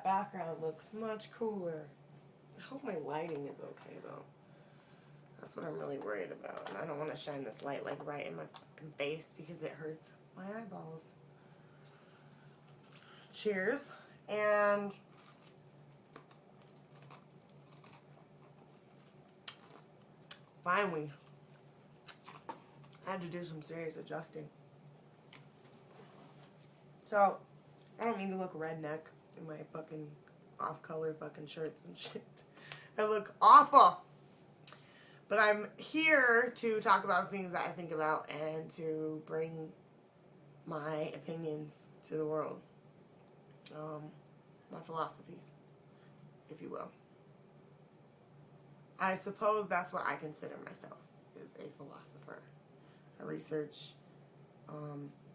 background looks much cooler. I hope my lighting is okay though. That's what I'm really worried about. And I don't want to shine this light like right in my fucking face because it hurts my eyeballs. Cheers. And finally, I had to do some serious adjusting. So, I don't mean to look redneck in my fucking off-color fucking shirts and shit. I look awful. But I'm here to talk about things that I think about and to bring my opinions to the world. My philosophies, if you will. I suppose that's what I consider myself, is a philosopher. I research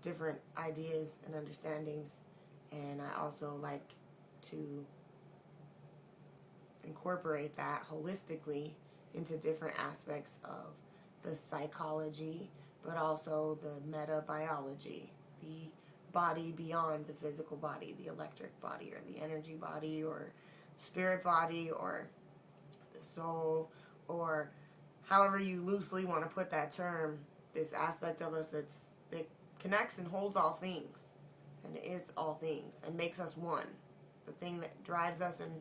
different ideas and understandings, and I also like to incorporate that holistically into different aspects of the psychology, but also the metabiology, the body beyond the physical body, the electric body, or the energy body, or spirit body, or the soul, or however you loosely want to put that term, this aspect of us that connects and holds all things, and is all things, and makes us one. The thing that drives us and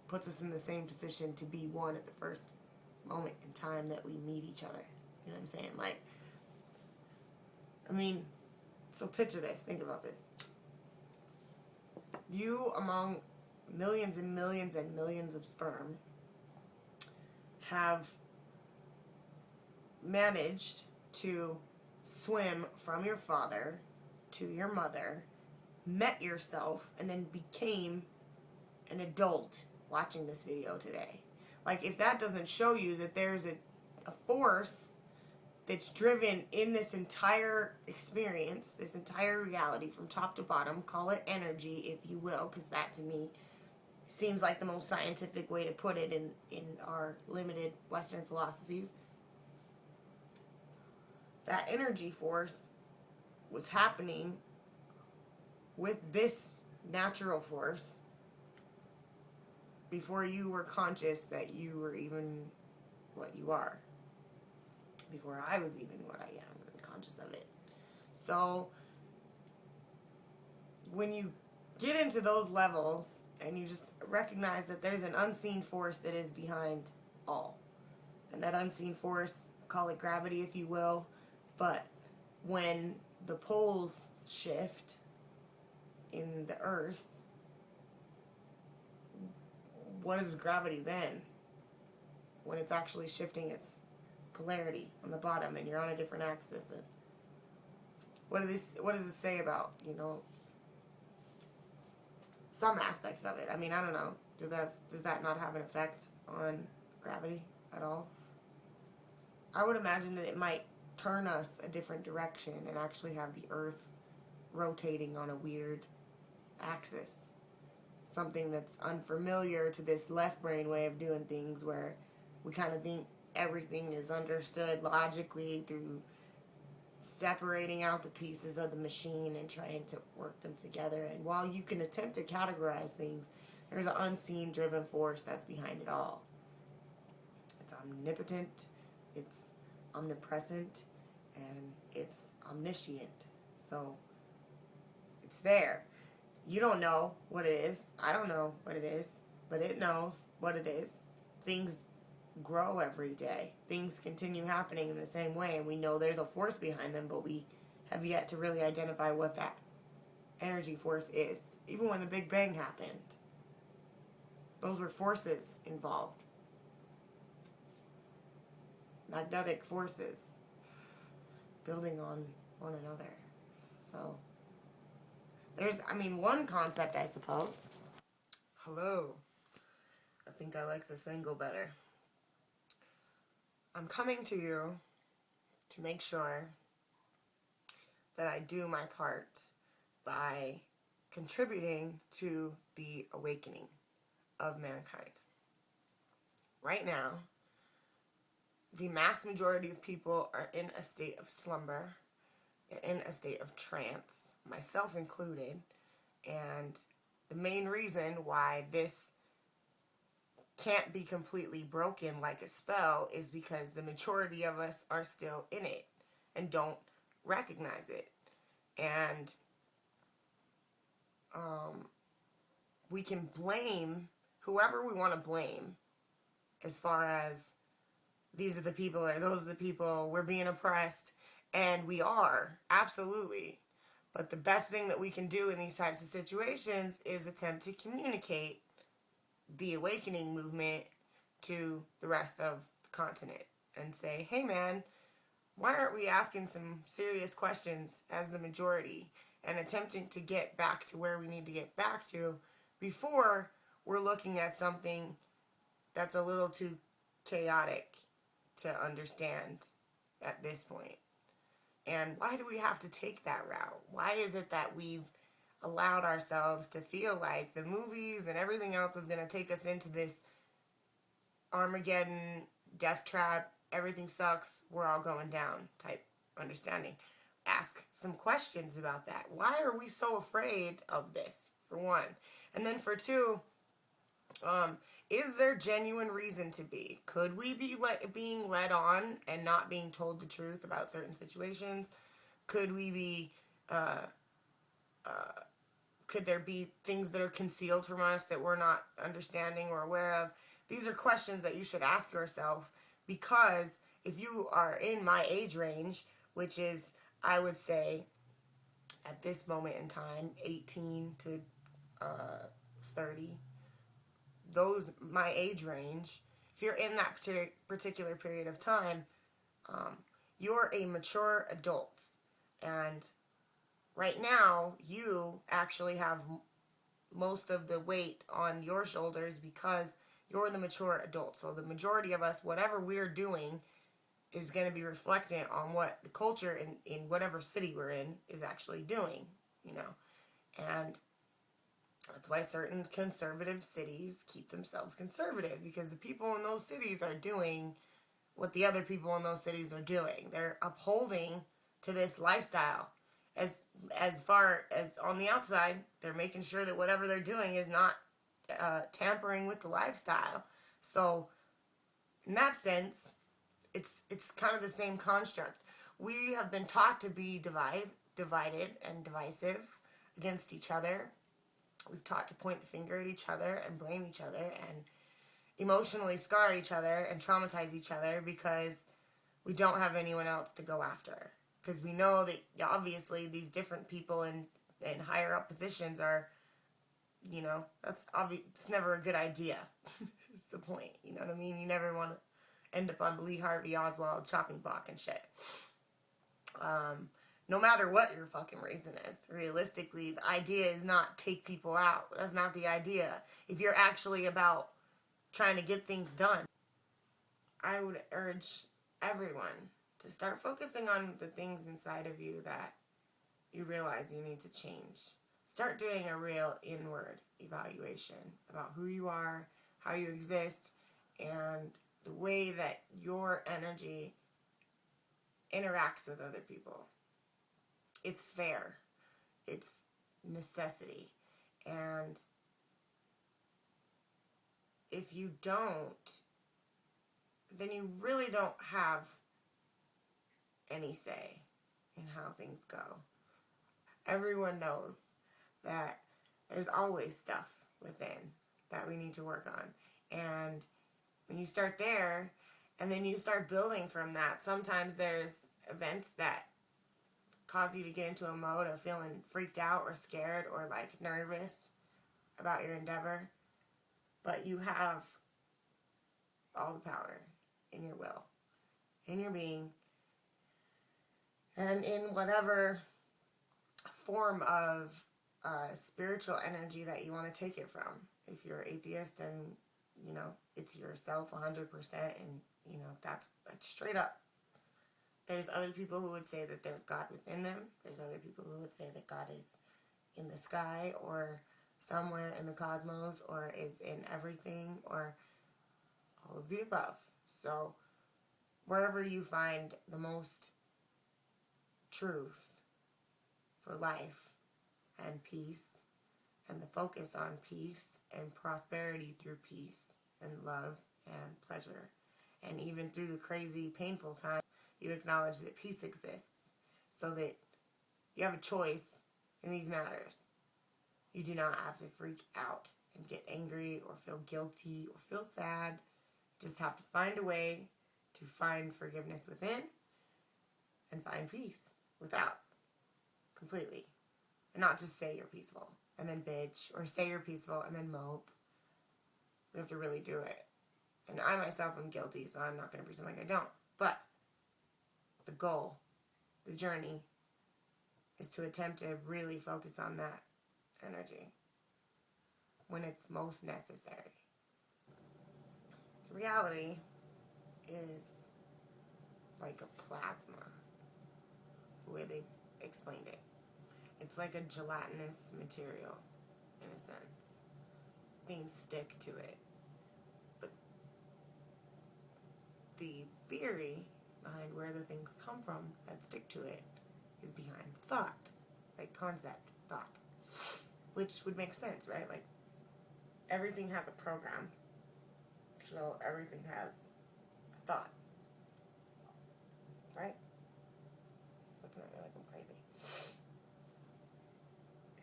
puts us in the same position to be one at the first moment in time that we meet each other. You know what I'm saying? Like, I mean, so picture this. Think about this. You, among millions and millions and millions of sperm, have managed to swim from your father to your mother, met yourself, and then became an adult watching this video today. Like, if that doesn't show you that there's a force that's driven in this entire experience, this entire reality from top to bottom, call it energy if you will, because that to me seems like the most scientific way to put it in our limited Western philosophies. That energy force was happening with this natural force before you were conscious that you were even what you are. Before I was even what I am and conscious of it. So, when you get into those levels and you just recognize that there's an unseen force that is behind all. And that unseen force, call it gravity if you will, but when the poles shift in the earth, what is gravity then? When it's actually shifting its polarity on the bottom and you're on a different axis. And what does this say about, some aspects of it? I mean, I don't know. Does that not have an effect on gravity at all? I would imagine that it might turn us a different direction and actually have the earth rotating on a weird axis. Something that's unfamiliar to this left brain way of doing things, where we kind of think everything is understood logically through separating out the pieces of the machine and trying to work them together. And while you can attempt to categorize things, there's an unseen driven force that's behind it all. It's omnipotent, it's omnipresent, and it's omniscient. So it's there. You don't know what it is. I don't know what it is, but it knows what it is. Things grow every day. Things continue happening in the same way, and we know there's a force behind them, but we have yet to really identify what that energy force is. Even when the Big Bang happened, those were forces involved. Magnetic forces building on one another. So there's, one concept, I suppose. Hello. I think I like this angle better. I'm coming to you to make sure that I do my part by contributing to the awakening of mankind. Right now, the mass majority of people are in a state of slumber, in a state of trance, myself included, and the main reason why this can't be completely broken like a spell is because the majority of us are still in it and don't recognize it. And we can blame whoever we want to blame as far as these are the people or those are the people, we're being oppressed, and we are, absolutely. But the best thing that we can do in these types of situations is attempt to communicate the awakening movement to the rest of the continent and say, hey man, why aren't we asking some serious questions as the majority and attempting to get back to where we need to get back to before we're looking at something that's a little too chaotic to understand at this point. And why do we have to take that route? Why is it that we've allowed ourselves to feel like the movies and everything else is going to take us into this Armageddon, death trap, everything sucks, we're all going down type understanding? Ask some questions about that. Why are we so afraid of this, for one? And then for two, is there genuine reason to be? Could we be being led on and not being told the truth about certain situations? Could we be, could there be things that are concealed from us that we're not understanding or aware of? These are questions that you should ask yourself, because if you are in my age range, which is, I would say, at this moment in time, 18 to 30, those, my age range, if you're in that particular period of time, you're a mature adult. And right now, you actually have most of the weight on your shoulders because you're the mature adult. So the majority of us, whatever we're doing, is going to be reflecting on what the culture in whatever city we're in is actually doing, you know. And that's why certain conservative cities keep themselves conservative, because the people in those cities are doing what the other people in those cities are doing. They're upholding to this lifestyle. As far as on the outside, they're making sure that whatever they're doing is not tampering with the lifestyle. So in that sense, it's kind of the same construct. We have been taught to be divided and divisive against each other. We've taught to point the finger at each other and blame each other and emotionally scar each other and traumatize each other because we don't have anyone else to go after. Because we know that obviously these different people in higher up positions are, you know, that's obvious. It's never a good idea. It's the point. You know what I mean? You never want to end up on the Lee Harvey Oswald chopping block and shit. No matter what your fucking reason is, realistically, the idea is not take people out. That's not the idea. If you're actually about trying to get things done, I would urge everyone to start focusing on the things inside of you that you realize you need to change. Start doing a real inward evaluation about who you are, how you exist, and the way that your energy interacts with other people. It's fair. It's necessity. And if you don't, then you really don't have any say in how things go. Everyone knows that there's always stuff within that we need to work on. And when you start there, and then you start building from that, sometimes there's events that cause you to get into a mode of feeling freaked out or scared or like nervous about your endeavor. But you have all the power in your will, in your being, and in whatever form of spiritual energy that you want to take it from. If you're atheist and, you know, it's yourself 100% and, you know, that's straight up. There's other people who would say that there's God within them. There's other people who would say that God is in the sky or somewhere in the cosmos or is in everything or all of the above. So wherever you find the most truth for life and peace and the focus on peace and prosperity through peace and love and pleasure. And even through the crazy, painful times, you acknowledge that peace exists so that you have a choice in these matters. You do not have to freak out and get angry or feel guilty or feel sad. Just have to find a way to find forgiveness within and find peace without, completely. And not just say you're peaceful and then bitch, or say you're peaceful and then mope. We have to really do it. And I myself am guilty, so I'm not going to pretend like I don't. But the goal, the journey, is to attempt to really focus on that energy when it's most necessary. Reality is like a plasma, the way they've explained it. It's like a gelatinous material, in a sense. Things stick to it. But the theory behind where the things come from that stick to it is behind thought. Like concept, thought. Which would make sense, right? Like, everything has a program. So everything has a thought. Right? He's looking at me like I'm crazy.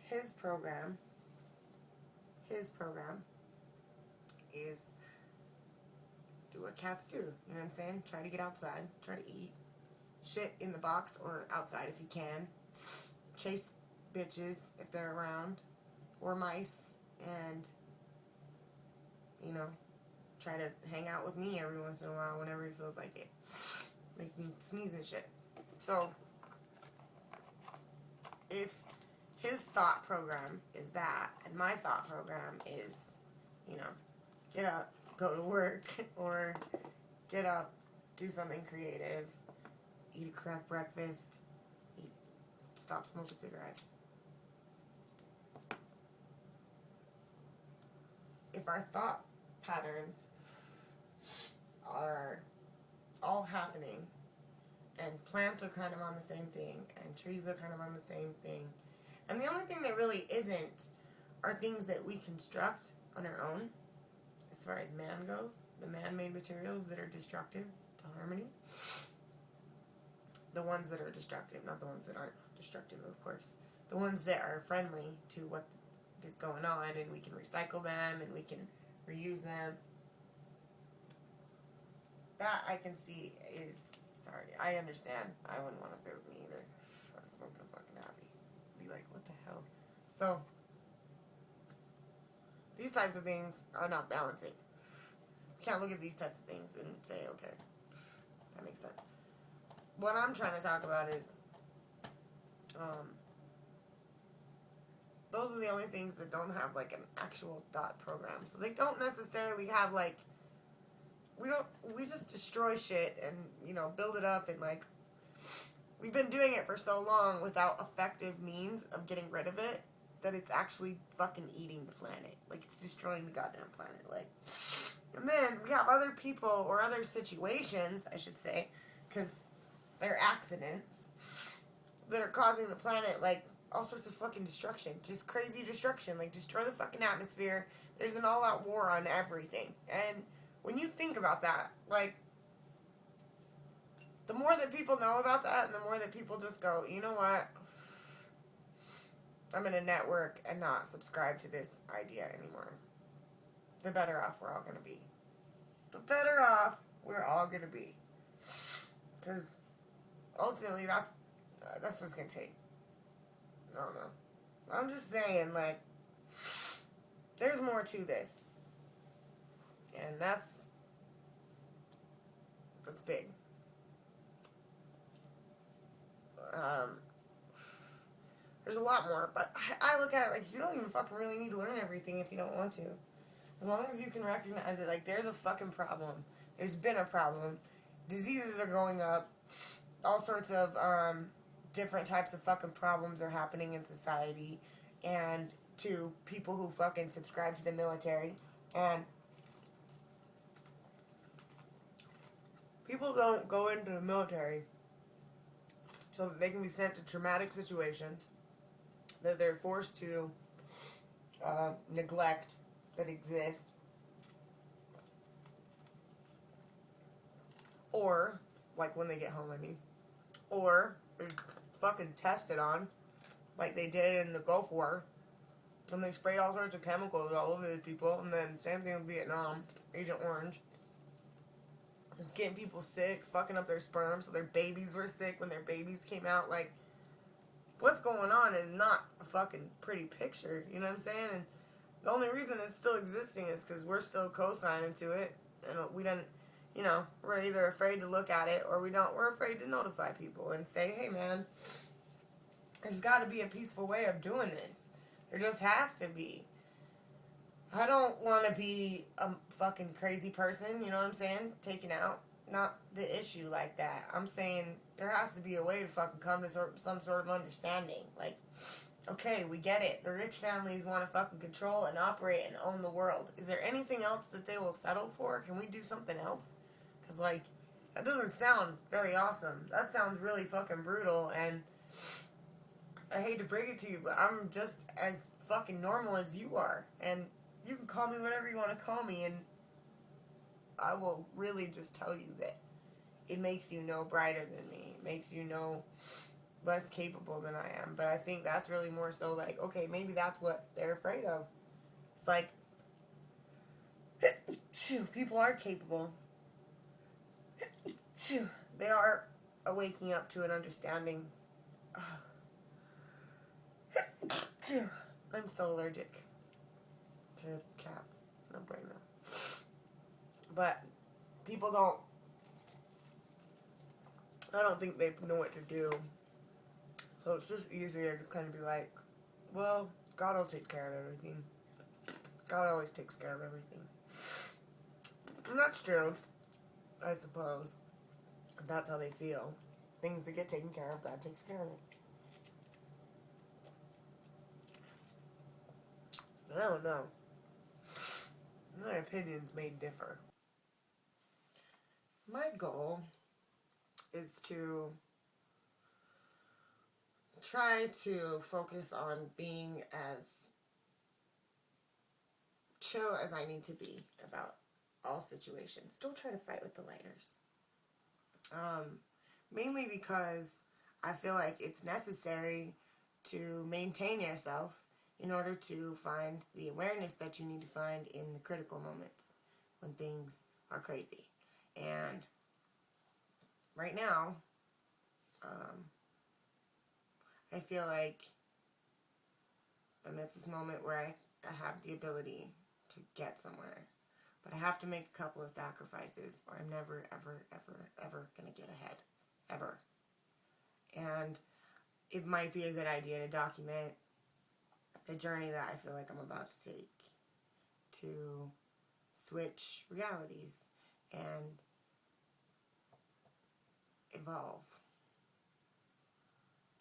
His program is do what cats do. You know what I'm saying? Try to get outside. Try to eat. Shit in the box or outside if you can. Chase bitches if they're around. Or mice. And, you know, try to hang out with me every once in a while whenever he feels like it. Make me sneeze and shit. So, if his thought program is that, and my thought program is, you know, get up, go to work, or get up, do something creative, eat a crack breakfast, stop smoking cigarettes. If our thought patterns are all happening, and plants are kind of on the same thing, and trees are kind of on the same thing, and the only thing that really isn't are things that we construct on our own, as far as man goes, the man-made materials that are destructive to harmony. The ones that are destructive, not the ones that aren't destructive, of course. The ones that are friendly to what is going on, and we can recycle them, and we can reuse them. That I can see is, sorry, I understand. I wouldn't want to stay with me either. If I was smoking a fucking happy. Be like, what the hell? So, these types of things are not balancing. You can't look at these types of things and say, okay, that makes sense. What I'm trying to talk about is, those are the only things that don't have, like, an actual thought program. So they don't necessarily have, like, we just destroy shit and, you know, build it up and, like, we've been doing it for so long without effective means of getting rid of it that it's actually fucking eating the planet. Like, it's destroying the goddamn planet. Like, and then we have other people or other situations, I should say, because they're accidents that are causing the planet, like, all sorts of fucking destruction. Just crazy destruction. Like, destroy the fucking atmosphere. There's an all-out war on everything. And when you think about that, like, the more that people know about that and the more that people just go, you know what? I'm going to network and not subscribe to this idea anymore. The better off we're all going to be. The better off we're all going to be. Because ultimately, that's what it's going to take. I don't know. I'm just saying, like, there's more to this. And that's big. There's a lot more, but I look at it like you don't even fucking really need to learn everything if you don't want to. As long as you can recognize it, like, there's a fucking problem. There's been a problem. Diseases are going up. All sorts of different types of fucking problems are happening in society. And to people who fucking subscribe to the military. And people don't go into the military so that they can be sent to traumatic situations that they're forced to neglect that exists. Or, like when they get home, I mean. Or they're fucking tested on, like they did in the Gulf War. And they sprayed all sorts of chemicals all over these people. And then same thing with Vietnam. Agent Orange. Just getting people sick, fucking up their sperm, so their babies were sick when their babies came out. Like, what's going on is not a fucking pretty picture. You know what I'm saying? And the only reason it's still existing is because we're still co-signing to it. And we don't, you know, we're either afraid to look at it or we're afraid to notify people and say, hey man, there's got to be a peaceful way of doing this. There just has to be. I don't want to be a fucking crazy person, you know what I'm saying? Taken out. Not the issue like that. I'm saying there has to be a way to fucking come to some sort of understanding. Like, okay, we get it. The rich families want to fucking control and operate and own the world. Is there anything else that they will settle for? Can we do something else? Because, like, that doesn't sound very awesome. That sounds really fucking brutal, and I hate to break it to you, but I'm just as fucking normal as you are. And you can call me whatever you want to call me, and I will really just tell you that it makes you no brighter than me. It makes you no less capable than I am. But I think that's really more so like, okay, maybe that's what they're afraid of. It's like, people are capable. They are waking up to an understanding. I'm so allergic to cats. No bueno. But people I don't think they know what to do. So it's just easier to kind of be like, well, God will take care of everything. God always takes care of everything. And that's true, I suppose. If that's how they feel. Things that get taken care of, God takes care of it. But I don't know. My opinions may differ. My goal is to try to focus on being as chill as I need to be about all situations. Don't try to fight with the lighters. Mainly because I feel like it's necessary to maintain yourself in order to find the awareness that you need to find in the critical moments when things are crazy. And right now, I feel like I'm at this moment where I have the ability to get somewhere. But I have to make a couple of sacrifices or I'm never, ever, ever, ever going to get ahead. Ever. And it might be a good idea to document the journey that I feel like I'm about to take to switch realities and evolve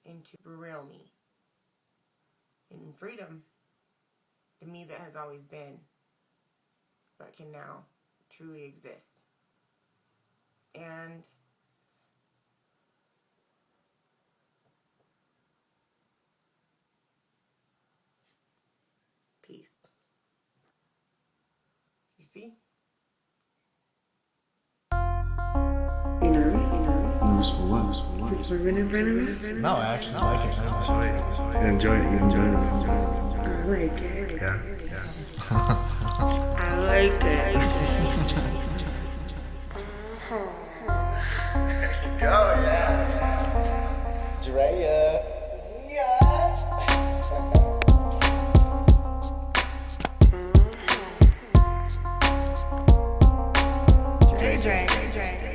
into the real me, in freedom, the me that has always been, but can now truly exist. And peace. You see? Nervous for what? No, I actually like it. You enjoy it. I like it. Yeah. I like it. Go, yeah. DreaYeya. Dre.